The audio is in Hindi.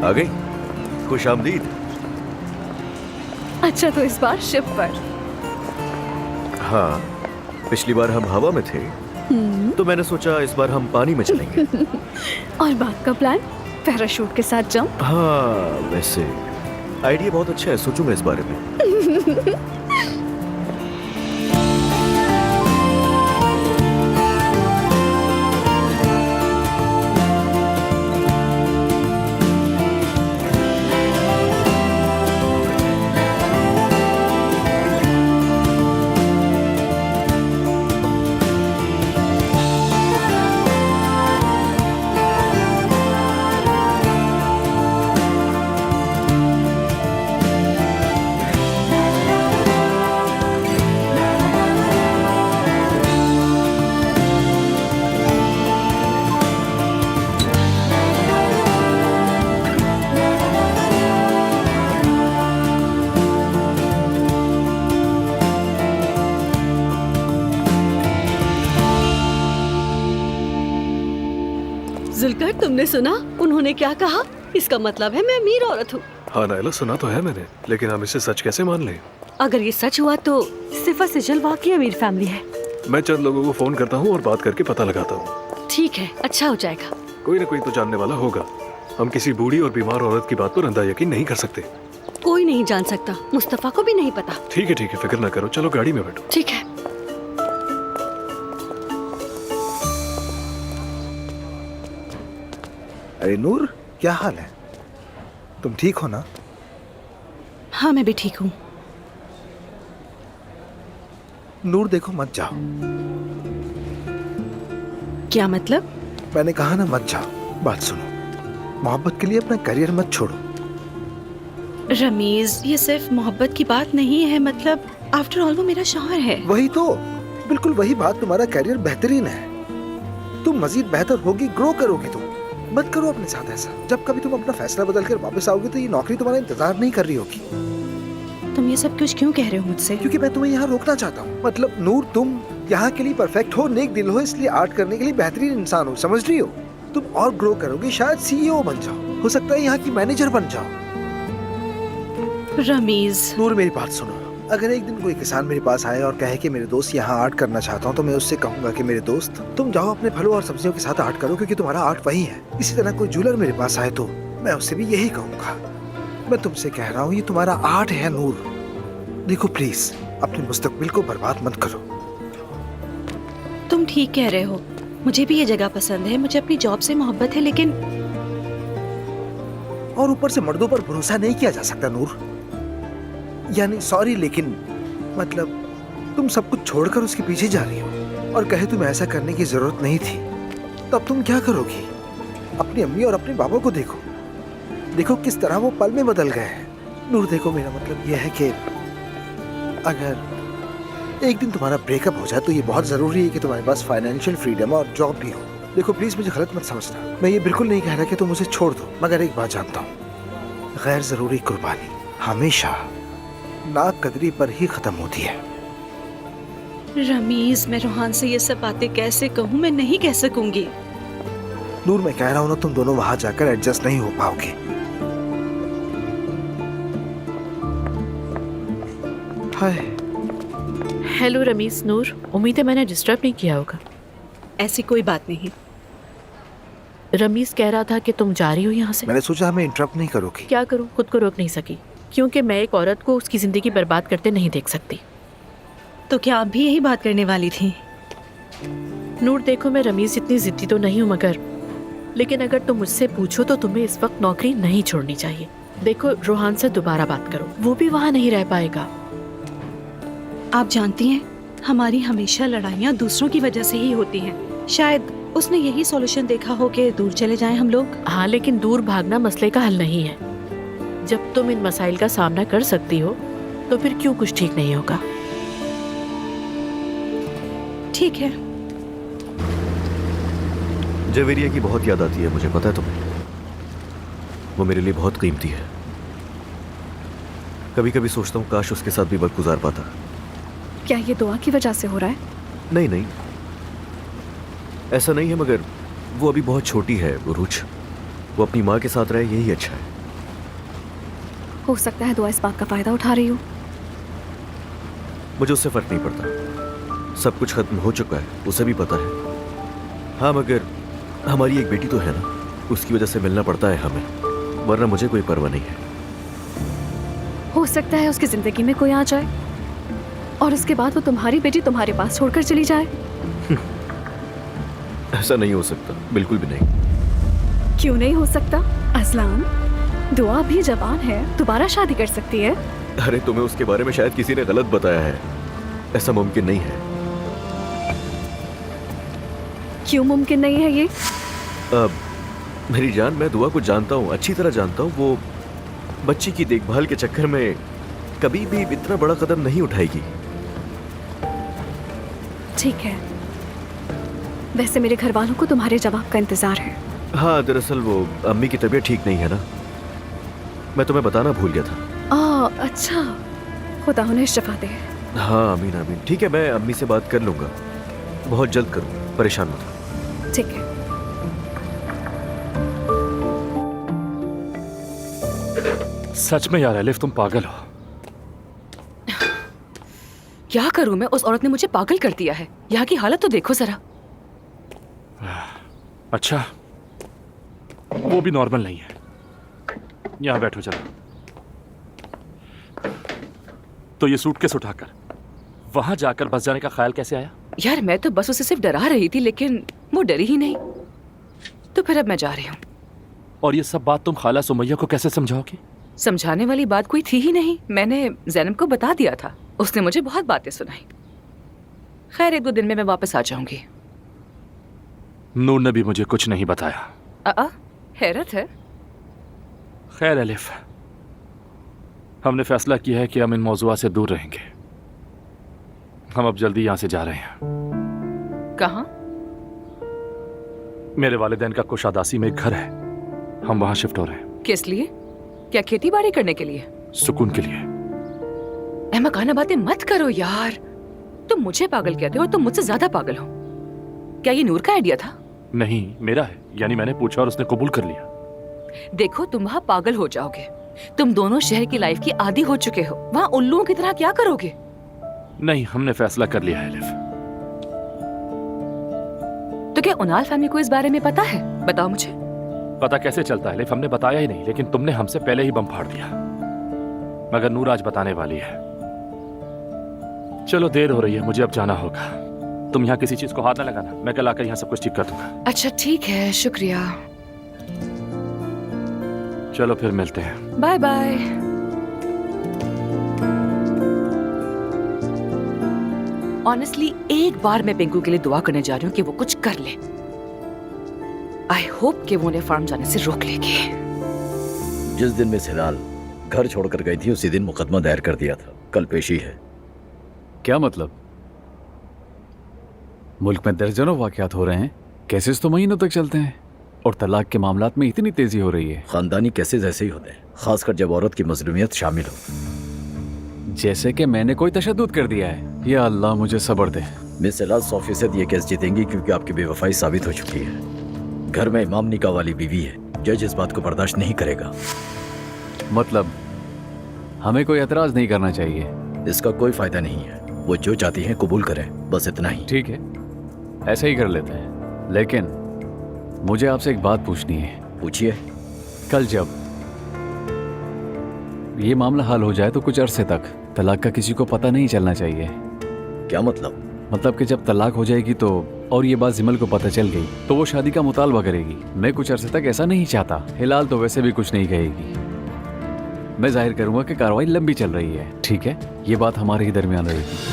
आ गई? खुश आमदीद। अच्छा, तो इस बार शिप पर। हाँ, पिछली बार हम हवा में थे, तो मैंने सोचा इस बार हम पानी में चलेंगे। और बाद का प्लान पैराशूट के साथ जंप। हाँ, वैसे आइडिया बहुत अच्छा है, सोचूंगा इस बारे में। जुल्कर, तुमने सुना उन्होंने क्या कहा? इसका मतलब है मैं अमीर औरत हूँ। हाँ नायला, सुना तो है मैंने, लेकिन हम इसे सच कैसे मान लें? अगर ये सच हुआ तो सिफा सिजल वाकई अमीर फैमिली है। मैं चंद लोगों को फोन करता हूँ और बात करके पता लगाता हूँ। ठीक है, अच्छा हो जाएगा। कोई ना कोई तो जानने वाला होगा। हम किसी बूढ़ी और बीमार औरत की बात पर अंधा यकीन नहीं कर सकते। कोई नहीं जान सकता, मुस्तफा को भी नहीं पता। ठीक है, फिक्र ना करो, चलो गाड़ी में बैठो। ठीक है। अरे नूर, क्या हाल है? तुम ठीक हो ना? हाँ, मैं भी ठीक हूँ। नूर देखो, मत जाओ। क्या मतलब? मैंने कहा ना, मत जाओ। बात सुनो, मोहब्बत के लिए अपना करियर मत छोड़ो। रमीज, ये सिर्फ मोहब्बत की बात नहीं है, मतलब आफ्टर ऑल वो मेरा शौहर है। वही तो, बिल्कुल वही बात। तुम्हारा करियर बेहतरीन है, तुम मजीद बेहतर होगी, ग्रो करोगी। तुम मत करो अपने साथ ऐसा। जब कभी तुम अपना फैसला बदल कर वापस आओगे तो ये नौकरी तुम्हारा इंतजार नहीं कर रही होगी। तुम ये सब कुछ क्यों कह रहे हो मुझसे? क्योंकि मैं तुम्हें यहाँ रोकना चाहता हूँ। मतलब नूर, तुम यहाँ के लिए परफेक्ट हो, नेक दिल हो, इसलिए आर्ट करने के लिए बेहतरीन इंसान हो, समझ रही हो? तुम और ग्रो करोगे, शायद सीईओ बन जाओ, हो सकता है यहाँ की मैनेजर बन जाओ। रमीज, नूर मेरी बात सुनो। अगर एक दिन कोई किसान मेरे पास आए और कहे कि मेरे दोस्त यहाँ आर्ट करना चाहता हूँ, तो मैं उससे कहूंगा कि मेरे दोस्त, तुम जाओ अपने फलों और सब्जियों के साथ आर्ट करो, क्योंकि तुम्हारा आर्ट वही है। इसी तरह कोई ज्वेलर मेरे पास आए तो मैं उससे भी यही कहूंगा। मैं तुमसे कह रहा हूँ, ये तुम्हारा आर्ट है नूर। देखो प्लीज, अपने मुस्तकबिल को बर्बाद मत करो। तुम ठीक कह रहे हो, मुझे भी ये जगह पसंद है, मुझे अपनी जॉब से मोहब्बत है, लेकिन और ऊपर से मर्दों पर भरोसा नहीं किया जा सकता नूर। यानी सॉरी, लेकिन मतलब तुम सब कुछ छोड़कर उसके पीछे जा रही हो और कहे तुम्हें ऐसा करने की जरूरत नहीं थी, तब तुम क्या करोगी? अपनी अम्मी और अपने बाबा को देखो, देखो किस तरह वो पल में बदल गए हैं। नूर देखो, मेरा मतलब यह है कि अगर एक दिन तुम्हारा ब्रेकअप हो जाए तो ये बहुत जरूरी है कि तुम्हारे पास फाइनेंशियल फ्रीडम और जॉब भी हो। देखो प्लीज, मुझे गलत मत समझना, मैं ये बिल्कुल नहीं कह रहा कि तुम मुझे छोड़ दो, मगर एक बात जानता हूँ, गैर जरूरी कुर्बानी हमेशा नाकदरी पर ही खत्म होती है। रमीज, मैं रोहान से ये सब बातें कैसे कहूँ? मैं नहीं कह सकूंगी। नूर, मैं कह रहा हूँ ना, तुम दोनों वहां जाकर एडजस्ट नहीं हो पाओगे। हाय। हेलो रमीज, नूर, उम्मीद है मैंने डिस्टर्ब नहीं किया होगा। ऐसी कोई बात नहीं। रमीज कह रहा था कि तुम जा रही हो यहाँ से। मैंने सोचा हमें इंटरप्ट नहीं करोगी। क्या करूँ, खुद को रोक नहीं सकी, क्योंकि मैं एक औरत को उसकी जिंदगी बर्बाद करते नहीं देख सकती। तो क्या आप भी यही बात करने वाली थी? नूर देखो, मैं रमीज जितनी जिद्दी तो नहीं हूँ, मगर लेकिन अगर तुम मुझसे पूछो तो तुम्हें इस वक्त नौकरी नहीं छोड़नी चाहिए। देखो, रोहान से दोबारा बात करो, वो भी वहाँ नहीं रह पाएगा। आप जानती हैं, हमारी हमेशा लड़ाइयाँ दूसरों की वजह से ही होती हैं। शायद उसने यही सॉल्यूशन देखा हो कि दूर चले जाएं हम लोग। हाँ, लेकिन दूर भागना मसले का हल नहीं है। जब तुम इन मसाइल का सामना कर सकती हो तो फिर क्यों कुछ ठीक नहीं होगा? ठीक है। जवेरिया की बहुत याद आती है मुझे, पता है तुम्हें? वो मेरे लिए बहुत कीमती है। कभी कभी सोचता हूँ काश उसके साथ भी वक्त गुजार पाता। क्या ये दुआ की वजह से हो रहा है? नहीं नहीं, ऐसा नहीं है, मगर वो अभी बहुत छोटी है उरूज। वो अपनी माँ के साथ रहे, यही अच्छा है। हो सकता है दुआ इस बात का फायदा उठा रही हो। मुझे उससे फर्क नहीं पड़ता, सब कुछ खत्म हो चुका है, उसे भी पता है। हाँ, मगर हमारी एक बेटी तो है ना, उसकी वजह से मिलना पड़ता है हमें, वरना मुझे कोई परवाह नहीं है। हो सकता है उसकी जिंदगी में कोई आ जाए और उसके बाद वो तुम्हारी बेटी तुम्हारे पास छोड़कर चली जाए। ऐसा नहीं हो सकता, बिल्कुल भी नहीं। क्यों नहीं हो सकता असलान? दुआ भी जवान है, दोबारा शादी कर सकती है। अरे तुम्हें उसके बारे में शायद किसी ने गलत बताया है, ऐसा मुमकिन नहीं है। क्यों मुमकिन नहीं है ये? अब मेरी जान, मैं दुआ को जानता हूँ, अच्छी तरह जानता हूँ। वो बच्ची की देखभाल के चक्कर में कभी भी इतना बड़ा कदम नहीं उठाएगी। ठीक है, वैसे मेरे घर वालों को तुम्हारे जवाब का इंतजार है। हाँ, दरअसल वो अम्मी की तबीयत ठीक नहीं है ना, मैं तुम्हें बताना भूल गया था। अच्छा, खुदा उन्हें शिफा दे। हाँ, आमीन आमीन। ठीक है, मैं अम्मी से बात कर लूंगा, बहुत जल्द करूँ, परेशान मत हो। ठीक है। सच में यार एलिफ, तुम पागल हो। क्या करूं मैं? उस औरत ने मुझे पागल कर दिया है। यहाँ की हालत तो देखो जरा। अच्छा, वो भी नॉर्मल नहीं है। यहाँ बैठो चलो। तो ये सूटकेस उठाकर वहां जाकर बस जाने का ख्याल कैसे आया? यार मैं तो बस उसे सिर्फ डरा रही थी, लेकिन वो डरी ही नहीं। तो फिर अब मैं जा रही हूँ। और ये सब बात तुम खाला सुमैया को कैसे समझाओगी? समझाने वाली बात कोई थी ही नहीं। मैंने ज़ैनब को बता दिया था, उसने मुझे बहुत बातें सुनाई। खैर, 1-2 दिन में मैं वापस आ जाऊंगी। नूर ने भी मुझे कुछ नहीं बताया। हैरत है। खैर एलिफ, हमने फैसला किया है कि हम इन मौजुआ से दूर रहेंगे। हम अब जल्दी यहाँ से जा रहे हैं। कहाँ? मेरे वालिदैन का कुशादासी में एक घर है, हम वहाँ शिफ्ट हो रहे हैं। किस लिए? क्या खेती बाड़ी करने के लिए? सुकून के लिए। अहमकाना बातें मत करो यार। तुम मुझे पागल कहते हो और तुम मुझसे ज्यादा पागल हो। क्या ये नूर का आइडिया था? नहीं, मेरा है। यानी मैंने पूछा और उसने कबूल कर लिया। देखो, तुम वहाँ पागल हो जाओगे। तुम दोनों शहर की लाइफ की आदी हो चुके हो। वहाँ उल्लुओं की तरह क्या करोगे? नहीं, हमने फैसला कर लिया है एलिफ। तो क्या उनाल फैमिली को इस बारे में पता है? बताओ मुझे। पता कैसे चलता है एलिफ? हमने बताया ही नहीं, लेकिन तुमने हमसे पहले ही बम फाड़ दिया। मगर नूर आज बताने वाली है। चलो, देर हो रही है, मुझे अब जाना होगा। तुम यहाँ किसी चीज को हाथ न लगाना, मैं कल आकर यहाँ सब कुछ ठीक कर दूंगा। अच्छा ठीक है, शुक्रिया। चलो फिर मिलते हैं। Bye bye. ऑनेस्टली एक बार मैं पिंकू के लिए दुआ करने जा रही हूँ कि वो कुछ कर ले। आई होप कि वो उन्हें फार्म जाने से रोक लेगी। जिस दिन मिस हिलाल घर छोड़कर गई थी उसी दिन मुकदमा दायर कर दिया था। कल पेशी है। क्या मतलब? मुल्क में दर्जनों वाकयात हो रहे हैं, केसेस तो महीनों तक चलते हैं और तलाक के मामलात में इतनी तेजी हो रही है। खानदानी केसेस ऐसे ही होते हैं, खासकर जब औरत की मजलूमियत शामिल हो। जैसे कि मैंने कोई तशद्दुद कर दिया है। या अल्लाह मुझे सब्र दे। मिस हिलाल 100% ये केस जीतेंगी क्योंकि आपकी बेवफाई साबित हो चुकी है। घर में इमाम निकाह वाली बीवी है। जज इस बात को बर्दाश्त नहीं करेगा। मतलब हमें कोई एतराज नहीं करना चाहिए? इसका कोई फायदा नहीं है। वो जो चाहती हैं कबूल करें, बस इतना ही। ठीक है, ऐसा ही कर लेते हैं। लेकिन मुझे आपसे एक बात पूछनी है। पूछिए। कल जब ये मामला हल हो जाए तो कुछ अरसे तक तलाक का किसी को पता नहीं चलना चाहिए। क्या मतलब? मतलब कि जब तलाक हो जाएगी तो और ये बात जिमल को पता चल गई तो वो शादी का मुतालबा करेगी। मैं कुछ अरसे तक ऐसा नहीं चाहता। हिलाल तो वैसे भी कुछ नहीं कहेगी। मैं जाहिर करूंगा कि कार्रवाई लंबी चल रही है। ठीक है, ये बात हमारे ही दरमियान रहेगी।